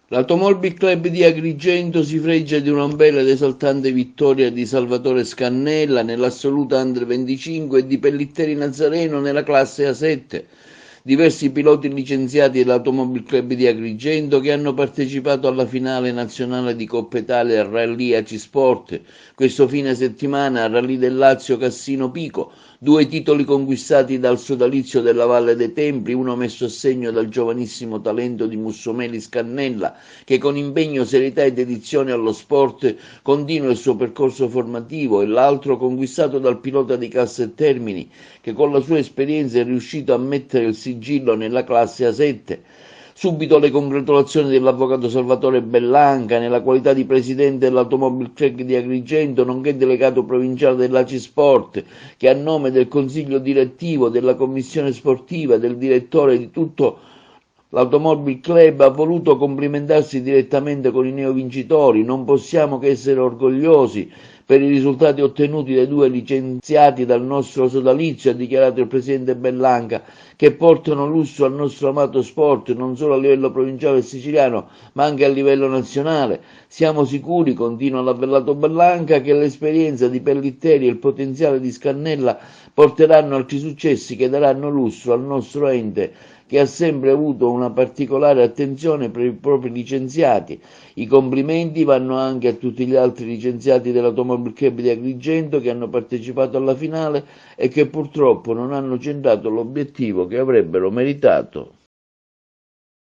L'Automobile Club di Agrigento si fregia di una bella ed esaltante vittoria di Salvatore Scannella nell'assoluta Under 25 e di Pellitteri Nazareno nella classe A7. Diversi piloti licenziati dell'Automobile Club di Agrigento che hanno partecipato alla finale nazionale di Coppa Italia al Rally AC Sport questo fine settimana al Rally del Lazio Cassino Pico, due titoli conquistati dal sodalizio della Valle dei Templi, uno messo a segno dal giovanissimo talento di Mussomeli Scannella, che con impegno, serietà e dedizione allo sport continua il suo percorso formativo, e l'altro conquistato dal pilota di Castel Termini, che con la sua esperienza è riuscito a mettere il sigillo nella classe A7. Subito le congratulazioni dell'avvocato Salvatore Bellanca nella qualità di presidente dell'Automobile Club di Agrigento, nonché delegato provinciale dell'ACI Sport, che a nome del consiglio direttivo, della commissione sportiva, del direttore e di tutto l'Automobile Club ha voluto complimentarsi direttamente con i neovincitori. Non possiamo che essere orgogliosi per i risultati ottenuti dai due licenziati dal nostro sodalizio, ha dichiarato il presidente Bellanca, che portano lusso al nostro amato sport non solo a livello provinciale e siciliano, ma anche a livello nazionale. Siamo sicuri, continua l'avvellato Bellanca, che l'esperienza di Pellitteri e il potenziale di Scannella porteranno altri successi che daranno lustro al nostro ente, che ha sempre avuto una particolare attenzione per i propri licenziati. I complimenti vanno anche a tutti gli altri licenziati dell'Automobile Club di Agrigento che hanno partecipato alla finale e che purtroppo non hanno centrato l'obiettivo che avrebbero meritato.